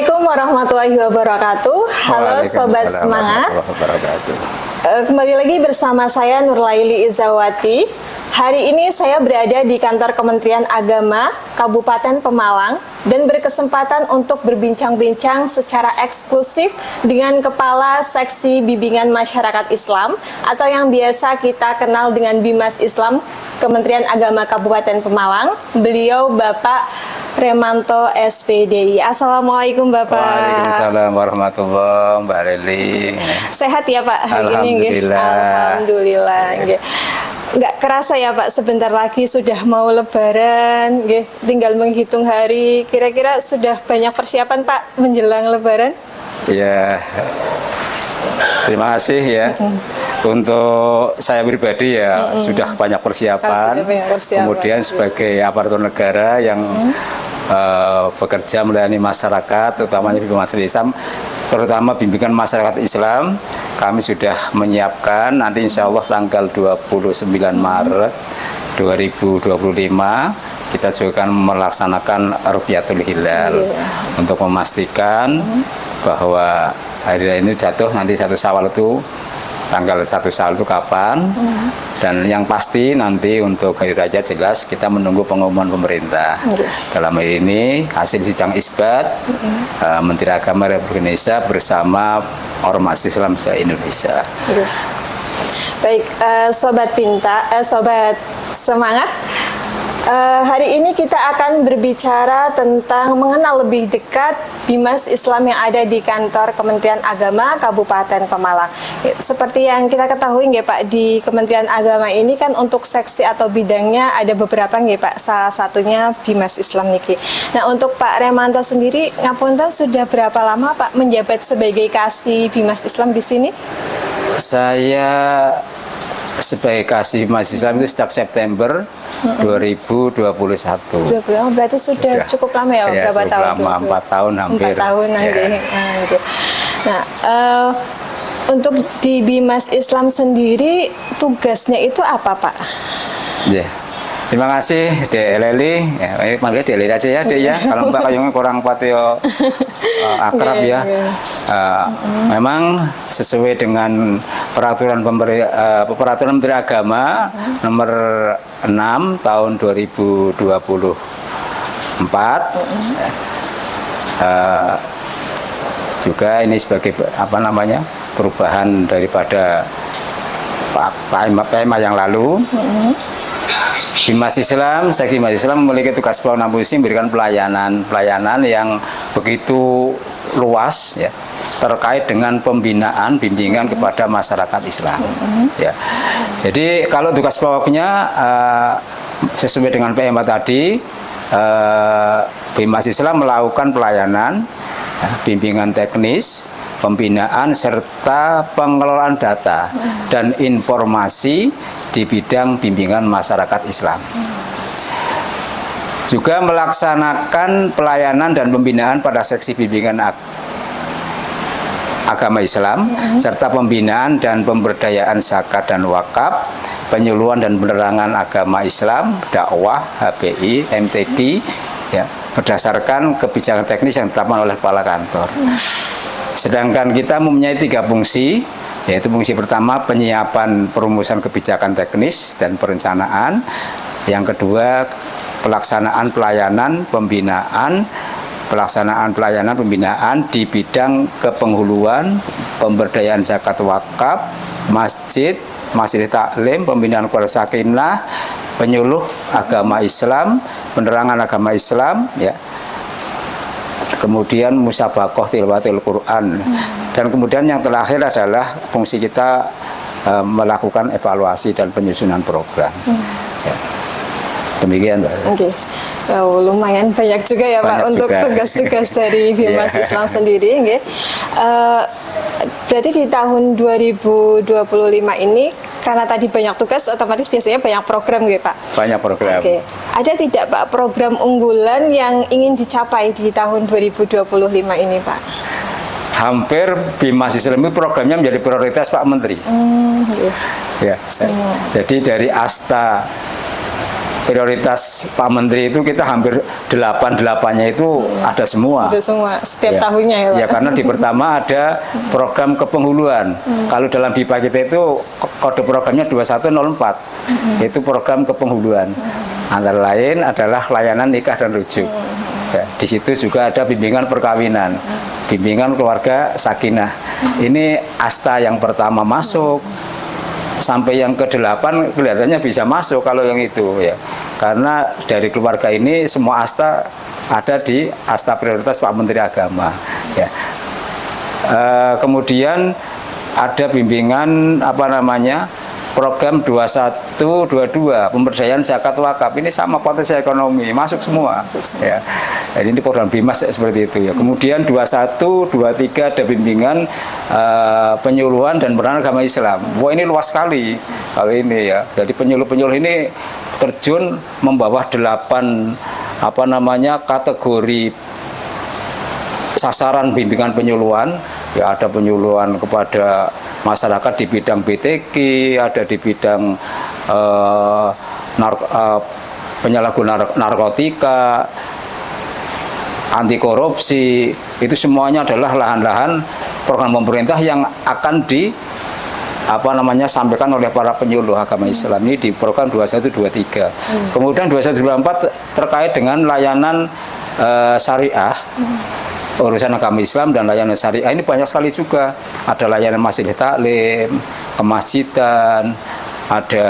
Assalamualaikum warahmatullahi wabarakatuh. Halo Sobat Semangat. Kembali lagi bersama saya Nurlaili Izawati. Hari ini saya berada di kantor Kementerian Agama Kabupaten Pemalang dan berkesempatan untuk berbincang-bincang secara eksklusif dengan Kepala Seksi Bimbingan Masyarakat Islam atau yang biasa kita kenal dengan Bimas Islam Kementerian Agama Kabupaten Pemalang. Beliau Bapak Remanto SPDI. Assalamualaikum Bapak. Waalaikumsalam warahmatullahi wabarakatuh, Mbak Leli. Sehat ya Pak hari ini? Alhamdulillah. Nggak kerasa ya Pak, sebentar lagi sudah mau Lebaran, tinggal menghitung hari. Kira-kira sudah banyak persiapan Pak menjelang Lebaran? Ya, terima kasih ya. Untuk saya pribadi ya sudah banyak persiapan. Kemudian sebagai aparatur negara yang bekerja melayani masyarakat, utamanya bimbingan masyarakat Islam, terutama bimbingan masyarakat Islam, kami sudah menyiapkan nanti insya Allah tanggal 29 Maret 2025 kita juga akan melaksanakan Ruqyatul Hilal untuk memastikan bahwa hari ini jatuh nanti 1 Syawal itu tanggal 1 Syawal itu kapan, dan yang pasti nanti untuk hari raya jelas kita menunggu pengumuman pemerintah. Dalam hal ini hasil sidang isbat Menteri Agama Republik Indonesia bersama Ormas Islam se-Indonesia. Baik, Sobat Semangat. Hari ini kita akan berbicara tentang mengenal lebih dekat Bimas Islam yang ada di kantor Kementerian Agama Kabupaten Pemalang. Seperti yang kita ketahui nggih Pak, di Kementerian Agama ini kan untuk seksi atau bidangnya ada beberapa nggih Pak. Salah satunya Bimas Islam niki. Nah, untuk Pak Remanto sendiri ngapunten sudah berapa lama Pak menjabat sebagai Kasih Bimas Islam di sini? Saya sebagai Kasih Bimas Islam itu sejak September 2021. Berarti sudah cukup lama ya, berapa tahun? Lama, 4 tahun hampir. 4 tahun ya. Nah, untuk di Bimas Islam sendiri tugasnya itu apa Pak? Ya. Terima kasih Dek Leli. Manggil Dek Leli aja ya Dek ya. Kalau Mbak kayaknya kurang patio akrab ya. Memang sesuai dengan peraturan Menteri Agama nomor 6 tahun 2024 juga ini sebagai perubahan daripada PMA yang lalu. Bimas Islam, Seksi Bimas Islam memiliki tugas pelayanan fungsi memberikan pelayanan yang begitu luas ya, terkait dengan pembinaan bimbingan kepada masyarakat Islam. Ya. Jadi kalau tugas pokoknya sesuai dengan PMA tadi, Bimas Islam melakukan pelayanan, bimbingan teknis, pembinaan serta pengelolaan data dan informasi di bidang bimbingan masyarakat Islam. Juga melaksanakan pelayanan dan pembinaan pada seksi bimbingan agama Islam serta pembinaan dan pemberdayaan zakat dan wakaf, penyuluhan dan penerangan agama Islam, dakwah, HPI, MTQ ya, berdasarkan kebijakan teknis yang ditetapkan oleh kepala kantor. Sedangkan kita mempunyai 3 fungsi, yaitu fungsi pertama penyiapan perumusan kebijakan teknis dan perencanaan, yang kedua pelaksanaan pelayanan pembinaan di bidang kepenghuluan, pemberdayaan zakat wakaf, masjid taklim, pembinaan keluarga sakinah, penyuluh agama Islam, penerangan agama Islam ya. Kemudian musabakoh tilawatil Quran, dan kemudian yang terakhir adalah fungsi kita melakukan evaluasi dan penyusunan program. Ya. Demikian Mbak. Lumayan banyak juga ya Pak untuk tugas-tugas dari Bimas Islam sendiri. Berarti di tahun 2025 ini karena tadi banyak tugas, otomatis biasanya banyak program gitu Pak? Banyak program. Ada tidak Pak program unggulan yang ingin dicapai di tahun 2025 ini Pak? Hampir Bimas Islam itu programnya menjadi prioritas Pak Menteri. Ya. Jadi dari asta prioritas Pak Menteri itu kita hampir 8-8-nya itu ada semua. Ada semua setiap tahunnya ya Pak. Ya, karena di pertama ada program kepenghuluan. Kalau dalam BIPA kita itu kode programnya 2104. Itu program kepenghuluan. Antara lain adalah layanan nikah dan rujuk. Ya, di situ juga ada bimbingan perkawinan, bimbingan keluarga sakinah. Ini asta yang pertama masuk, sampai yang ke-8 kelihatannya bisa masuk kalau yang itu ya. Karena dari keluarga ini semua asta ada di asta prioritas Pak Menteri Agama. Ya. Kemudian ada bimbingan program 2122 pemberdayaan zakat wakaf, ini sama potensi ekonomi masuk semua ya. Jadi ini program BIMAS seperti itu ya. Kemudian 21 23 ada bimbingan penyuluhan dan peran agama Islam. Wah, ini luas sekali kalau ini ya. Jadi penyuluh ini terjun membawa 8 kategori sasaran bimbingan penyuluhan. Ya, ada penyuluhan kepada masyarakat di bidang BTQ, ada di bidang penyalahgunaan narkotika, anti korupsi. Itu semuanya adalah lahan-lahan program pemerintah yang akan sampaikan oleh para penyuluh agama Islam ini di program 2123. Kemudian 2124 terkait dengan layanan syariah, urusan agama Islam dan layanan syariah ini banyak sekali juga. Ada layanan majelis taklim, kemasjidan, ada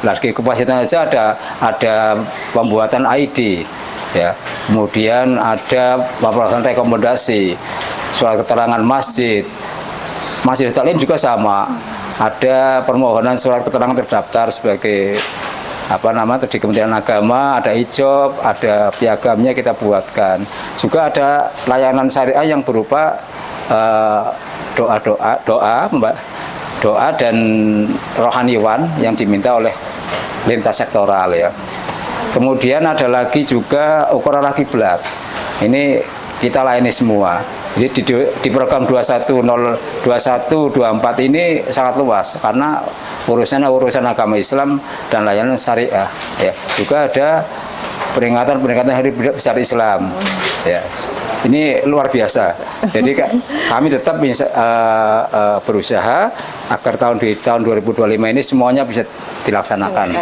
lagi kemasjidan saja ada pembuatan ID ya. Kemudian ada pembuatan rekomendasi, surat keterangan masjid. Majelis taklim juga sama. Ada permohonan surat keterangan terdaftar sebagai di Kementerian Agama, ada ijob, ada piagamnya kita buatkan. Juga ada layanan syariah yang berupa doa dan rohaniwan yang diminta oleh lintas sektoral ya. Kemudian ada lagi juga ukuran kiblat. Ini kita layani semua. Jadi di program 2124 ini sangat luas karena urusan agama Islam dan layanan syariah ya. Juga ada peringatan Hari Besar Islam ya. Ini luar biasa. Jadi kami tetap berusaha agar tahun 2025 ini semuanya bisa dilaksanakan.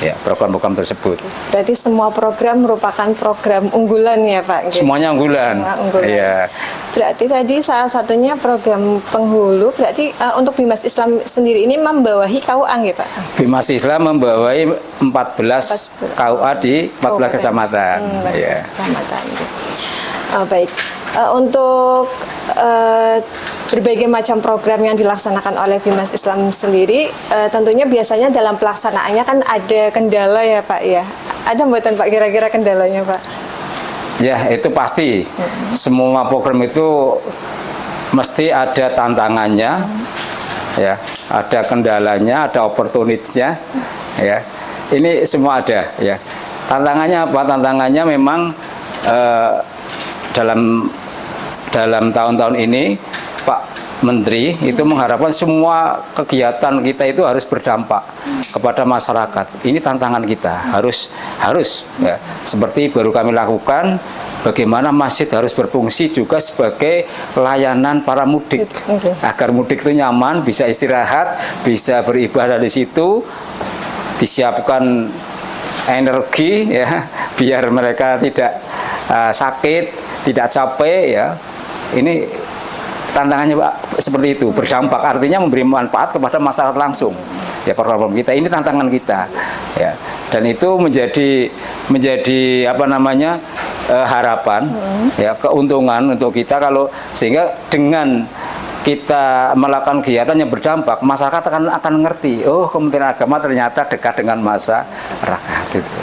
Ya, program-program tersebut. Berarti semua program merupakan program unggulan ya Pak? Semuanya unggulan. Ya. Berarti tadi salah satunya program penghulu. Berarti untuk Bimas Islam sendiri ini membawahi KUA ya Pak? Bimas Islam membawahi 14 KUA di 14 kecamatan. 14 kecamatan. Baik, untuk berbagai macam program yang dilaksanakan oleh Bimas Islam sendiri, tentunya biasanya dalam pelaksanaannya kan ada kendala ya Pak ya. Ada mboten Pak kira-kira kendalanya Pak? Ya, itu pasti. Semua program itu mesti ada tantangannya, ya, ada kendalanya, ada opportunity-nya, ya. Ini semua ada, ya. Tantangannya apa? Tantangannya memang dalam tahun-tahun ini Pak Menteri itu mengharapkan semua kegiatan kita itu harus berdampak kepada masyarakat. Ini tantangan kita, harus ya. Seperti baru kami lakukan, bagaimana masjid harus berfungsi juga sebagai layanan para mudik, agar mudik itu nyaman, bisa istirahat, bisa beribadah di situ, disiapkan energi ya, biar mereka tidak sakit, tidak capek ya. Ini tantangannya Pak seperti itu, berdampak artinya memberi manfaat kepada masyarakat langsung. Ya, program kita ini tantangan kita. Ya. Dan itu menjadi harapan ya, keuntungan untuk kita kalau sehingga dengan kita melakukan kegiatan yang berdampak, masyarakat akan ngerti, oh Kementerian Agama ternyata dekat dengan masyarakat gitu.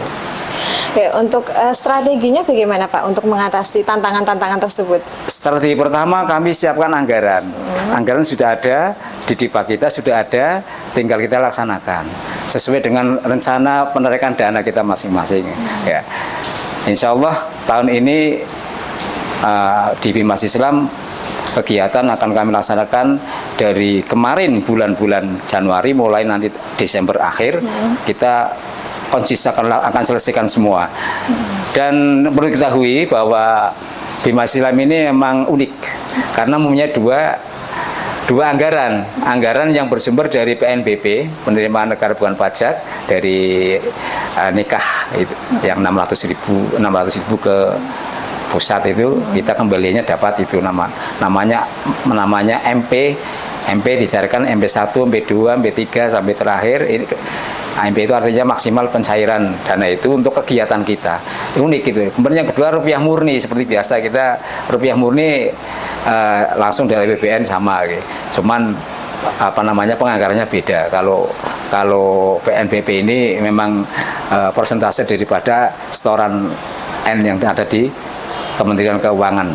Oke, untuk strateginya bagaimana Pak untuk mengatasi tantangan-tantangan tersebut? Strategi pertama kami siapkan anggaran. Anggaran sudah ada, di DIPA kita sudah ada, tinggal kita laksanakan sesuai dengan rencana penerikan dana kita masing-masing. Ya. Insya Allah tahun ini di Bimas Islam kegiatan akan kami laksanakan dari kemarin bulan-bulan Januari mulai nanti Desember akhir kita konsisten akan selesaikan semua. Dan perlu diketahui bahwa Bimas Islam ini memang unik karena mempunyai dua anggaran yang bersumber dari PNBP, penerimaan negara bukan pajak, dari nikah itu, yang 600.000 ke pusat itu kita kembalinya dapat itu namanya MP dicarikan MP1, MP2, MP3 sampai terakhir. Ini MP itu artinya maksimal pencairan dana itu untuk kegiatan kita. Unik itu. Kemudian yang kedua rupiah murni, seperti biasa kita rupiah murni langsung dari BPN sama gitu. Cuman penganggarannya beda. Kalau PNBP ini memang persentase daripada setoran N yang ada di Kementerian Keuangan.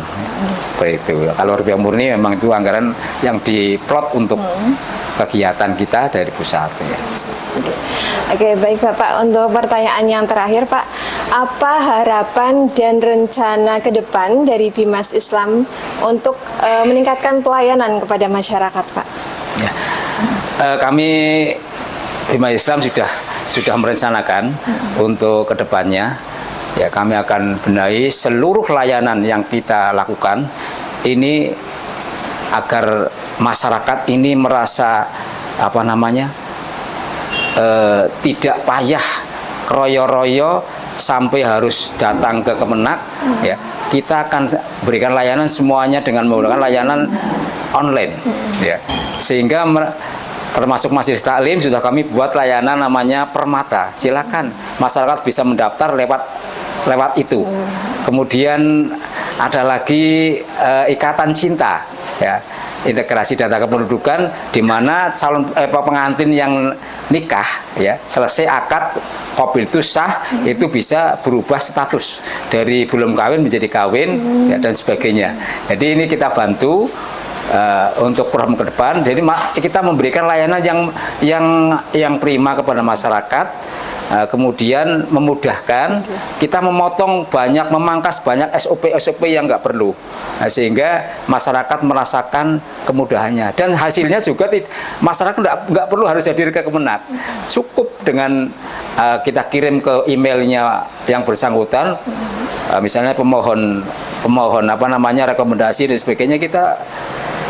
Seperti itu. Kalau rupiah murni memang itu anggaran yang diplot untuk kegiatan kita dari pusat. Ya. Oke, baik Bapak. Untuk pertanyaan yang terakhir Pak, apa harapan dan rencana ke depan dari Bimas Islam untuk meningkatkan pelayanan kepada masyarakat Pak? Ya. Kami Bimas Islam sudah merencanakan untuk kedepannya. Ya, kami akan benahi seluruh layanan yang kita lakukan ini agar masyarakat ini merasa tidak payah kroyo-royo sampai harus datang ke Kemenak. Ya, kita akan berikan layanan semuanya dengan menggunakan layanan online. Ya, sehingga termasuk majelis taklim sudah kami buat layanan namanya Permata. Silakan masyarakat bisa mendaftar lewat itu. Kemudian ada lagi Ikatan Cinta, ya, integrasi data kependudukan, di mana calon pengantin yang nikah, ya, selesai akad kopil itu sah, itu bisa berubah status dari belum kawin menjadi kawin, ya, dan sebagainya. Jadi ini kita bantu untuk program ke depan. Jadi kita memberikan layanan yang prima kepada masyarakat. Kemudian memudahkan, kita memangkas banyak SOP yang nggak perlu, sehingga masyarakat merasakan kemudahannya, dan hasilnya juga masyarakat nggak perlu harus hadir ke Kemenak, cukup dengan kita kirim ke emailnya yang bersangkutan, misalnya pemohon rekomendasi dan sebagainya, kita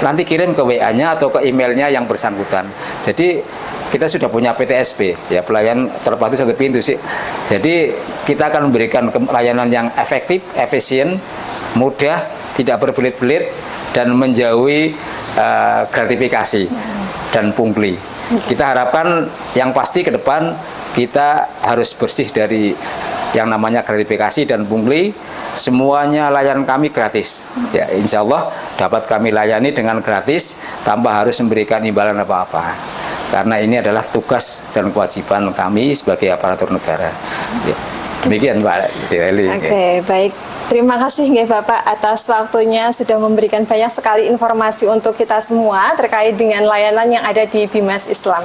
nanti kirim ke WA-nya atau ke emailnya yang bersangkutan. Jadi kita sudah punya PTSP, ya, pelayanan terpadu satu pintu sih. Jadi kita akan memberikan layanan yang efektif, efisien, mudah, tidak berbelit-belit, dan menjauhi gratifikasi dan pungli. Kita harapkan yang pasti ke depan kita harus bersih dari yang namanya gratifikasi dan pungli. Semuanya layanan kami gratis. Ya, insya Allah dapat kami layani dengan gratis tanpa harus memberikan imbalan apa-apa. Karena ini adalah tugas dan kewajiban kami sebagai aparatur negara. Ya, demikian Pak Deli. Oke, baik. Terima kasih nggih Bapak atas waktunya, sudah memberikan banyak sekali informasi untuk kita semua terkait dengan layanan yang ada di Bimas Islam,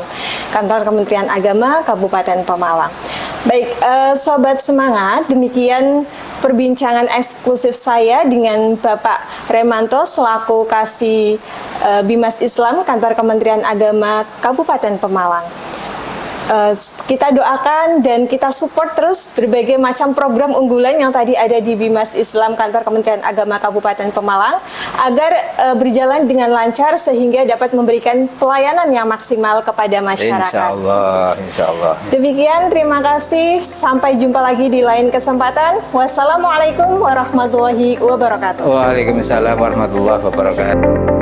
Kantor Kementerian Agama Kabupaten Pemalang. Baik, Sobat Semangat, demikian perbincangan eksklusif saya dengan Bapak Remanto selaku Kasih Bimas Islam Kantor Kementerian Agama Kabupaten Pemalang. Kita doakan dan kita support terus berbagai macam program unggulan yang tadi ada di Bimas Islam Kantor Kementerian Agama Kabupaten Pemalang agar berjalan dengan lancar sehingga dapat memberikan pelayanan yang maksimal kepada masyarakat. Insya Allah. Demikian, terima kasih. Sampai jumpa lagi di lain kesempatan. Wassalamualaikum warahmatullahi wabarakatuh. Waalaikumsalam warahmatullahi wabarakatuh.